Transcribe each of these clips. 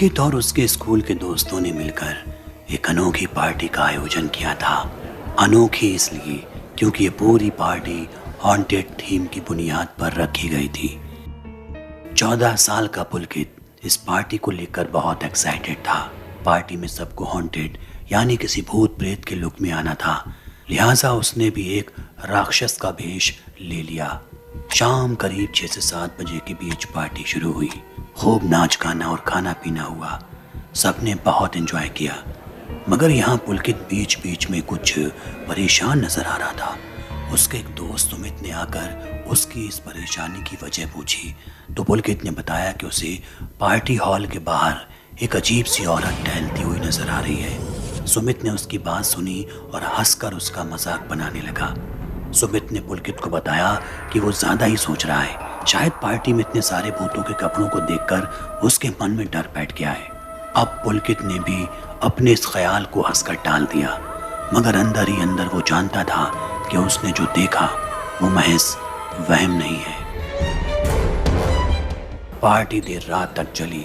पुलकित और उसके स्कूल के दोस्तों ने मिलकर एक अनोखी पार्टी का आयोजन किया था। अनोखी इसलिए क्योंकि ये पूरी पार्टी हॉन्टेड थीम की बुनियाद पर रखी गई थी। 14 साल का पुलकित इस पार्टी को लेकर बहुत एक्साइटेड था। पार्टी में सबको हॉन्टेड यानी किसी भूत प्रेत के लुक में आना था, लिहाजा उसने भी एक राक्षस का भेष ले लिया। शाम करीब 6 से 7 बजे के बीच पार्टी शुरू हुई। खूब नाच गाना और खाना पीना हुआ। सबने बहुत एंजॉय किया, मगर यहाँ पुलकित बीच बीच में कुछ परेशान नजर आ रहा था। उसके एक दोस्त सुमित ने आकर उसकी इस परेशानी की वजह पूछी तो पुलकित ने बताया कि उसे पार्टी हॉल के बाहर एक अजीब सी औरत टहलती हुई नजर आ रही है। सुमित ने उसकी बात सुनी और हंसकर उसका मजाक बनाने लगा। सुमित ने पुलकित को बताया कि वो ज्यादा ही सोच रहा है, शायद पार्टी में इतने सारे भूतों के कपड़ों को देखकर उसके मन में डर बैठ गया है। अब पुलकित ने भी अपने इस ख्याल को हंसकर टाल दिया, मगर अंदर ही अंदर वो जानता था कि उसने जो देखा वो महज वहम नहीं है। पार्टी देर रात तक चली।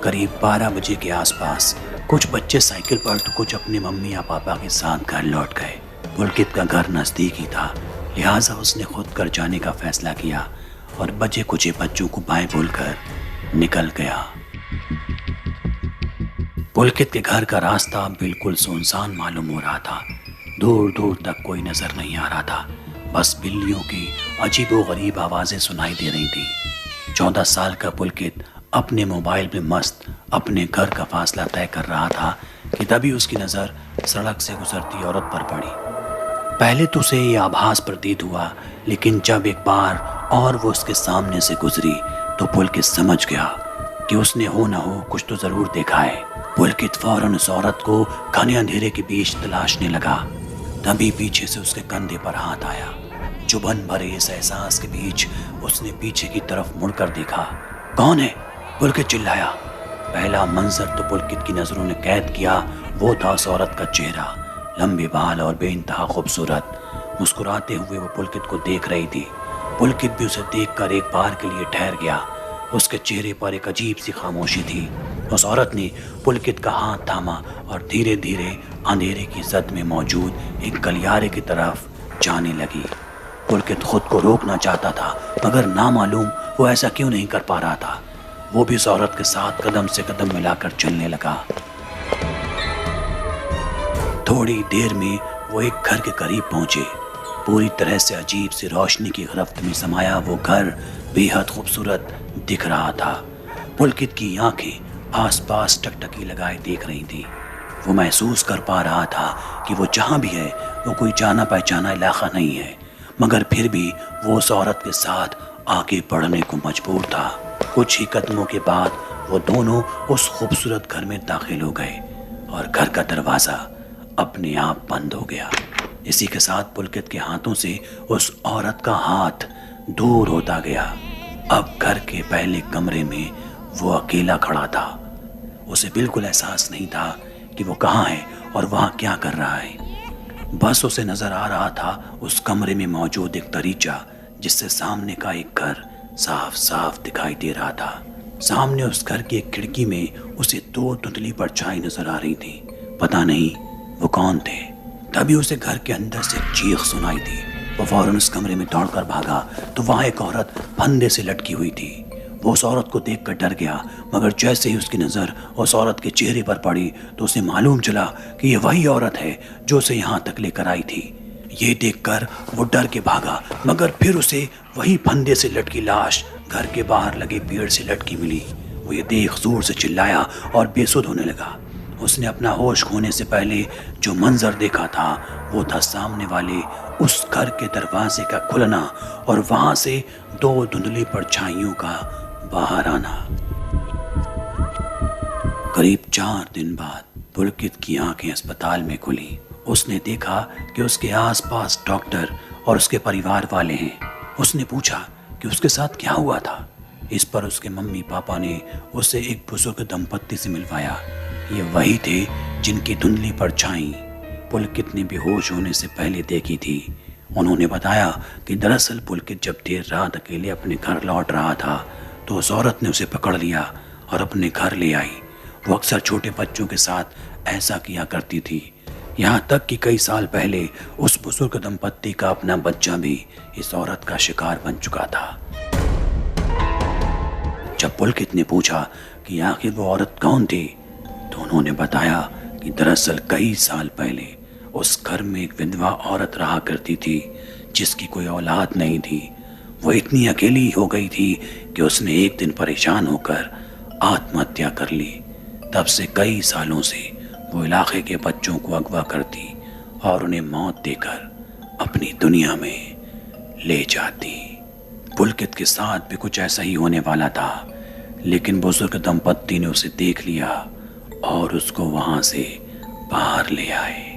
करीब 12 बजे के आसपास कुछ बच्चे साइकिल पर तो कुछ अपने मम्मी या पापा के साथ घर लौट गए। पुलकित का घर नजदीक ही था, लिहाजा उसने खुद घर जाने का फैसला किया और बचे कुचे बच्चों को बाय बोलकर निकल गया। पुलकित के घर का रास्ता बिल्कुल सुनसान मालूम हो रहा था। दूर दूर तक कोई नजर नहीं आ रहा था, बस बिल्लियों की अजीबोगरीब आवाजें सुनाई दे रही थी। 14 साल का पुलकित अपने मोबाइल में मस्त अपने घर का फासला तय कर रहा था कि तभी उसकी नजर सड़क से गुजरती औरत पर पड़ी। पहले तो उसे यह आभास प्रतीत हुआ, लेकिन जब एक बार और वो उसके सामने से गुजरी तो पुलकित समझ गया कि उसने हो न हो कुछ तो जरूर देखा है। पुलकित फौरन उस औरत को घने अंधेरे के बीच तलाशने लगा। तभी पीछे से उसके कंधे पर हाथ आया। चुभन भरे इस एहसास के बीच उसने पीछे की तरफ मुड़कर देखा। कौन है? पुलकित चिल्लाया। पहला मंजर तो पुलकित की नजरों ने कैद किया, वो था उस औरत का चेहरा। लंबे बाल और बेइंतहा खूबसूरत। मुस्कुराते हुए वो पुलकित को देख रही थी। पुलकित भी उसे देखकर एक बार के लिए ठहर गया। उसके चेहरे पर एक अजीब सी खामोशी थी। उस औरत ने पुलकित का हाथ थामा और धीरे धीरे अंधेरे की जद में मौजूद एक गलियारे की तरफ जाने लगी। पुलकित खुद को रोकना चाहता था, मगर नामालूम वो ऐसा क्यों नहीं कर पा रहा था। वो भी उस औरत के साथ कदम से कदम मिलाकर चलने लगा। थोड़ी देर में वो एक घर के करीब पहुंचे। पूरी तरह से अजीब सी रोशनी की गिरफ्त में समाया वो घर बेहद खूबसूरत दिख रहा था। पुलकित की आंखें आसपास टकटकी लगाए देख रही थी। वो महसूस कर पा रहा था कि वो जहां भी है वो कोई जाना पहचाना इलाका नहीं है, मगर फिर भी वो उस औरत के साथ आगे बढ़ने को मजबूर था। कुछ ही कदमों के बाद वो दोनों उस खूबसूरत घर में दाखिल हो गए और घर का दरवाजा अपने आप बंद हो गया। इसी के साथ पुलकित के हाथों से उस औरत का हाथ दूर होता गया। अब घर के पहले कमरे में वो अकेला खड़ा था। उसे बिल्कुल एहसास नहीं था कि वो कहाँ है और वहाँ क्या कर रहा है। बस उसे नजर आ रहा था उस कमरे में मौजूद एक दरीचा, जिससे सामने का एक घर साफ साफ दिखाई दे रहा था। सामने उस घर की एक खिड़की में उसे 2 धुंधली परछाई नजर आ रही थी। पता नहीं वो कौन थे। तभी उसे घर के अंदर से चीख सुनाई दी। वो फौरन उस कमरे में दौड़कर भागा तो वहां एक औरत फंदे से लटकी हुई थी। वो उस औरत को देखकर डर गया, मगर जैसे ही उसकी नजर उस औरत के चेहरे पर पड़ी तो उसे मालूम चला कि ये वही औरत है जो उसे यहाँ तक लेकर आई थी। ये देखकर वो डर के भागा, मगर फिर उसे वही फंदे से लटकी लाश घर के बाहर लगे पेड़ से लटकी मिली। वो ये देख जोर से चिल्लाया और बेसुध होने लगा। उसने अपना होश खोने से पहले जो मंजर देखा था वो था सामने वाले उस घर के दरवाजे का खुलना और वहां से 2 धुंधली परछाइयों का बाहर आना। करीब 4 दिन बाद पुलकित की आंखें अस्पताल में खुली। उसने देखा कि उसके आसपास डॉक्टर और उसके परिवार वाले हैं। उसने पूछा कि उसके साथ क्या हुआ था। इस पर उसके मम्मी पापा ने उसे एक बुजुर्ग दंपत्ति से मिलवाया। ये वही थे जिनकी धुंधली परछाई पुलकित ने बेहोश होने से पहले देखी थी। उन्होंने बताया कि दरअसल पुलकित जब देर रात अकेले अपने घर लौट रहा था तो उस औरत ने उसे पकड़ लिया और अपने घर ले आई। वो अक्सर छोटे बच्चों के साथ ऐसा किया करती थी। यहाँ तक कि कई साल पहले उस बुजुर्ग दंपत्ति का अपना बच्चा भी इस औरत का शिकार बन चुका था। जब पुलकित ने पूछा कि आखिर वो औरत कौन थी, तो उन्होंने बताया कि दरअसल कई साल पहले उस घर में एक विधवा औरत रहा करती थी जिसकी कोई औलाद नहीं थी। वो इतनी अकेली हो गई थी कि उसने एक दिन परेशान होकर आत्महत्या कर ली। तब से कई सालों से वो इलाके के बच्चों को अगवा करती और उन्हें मौत देकर अपनी दुनिया में ले जाती। पुलकित के साथ भी कुछ ऐसा ही होने वाला था, लेकिन बुजुर्ग दंपत्ति ने उसे देख लिया और उसको वहां से बाहर ले आए।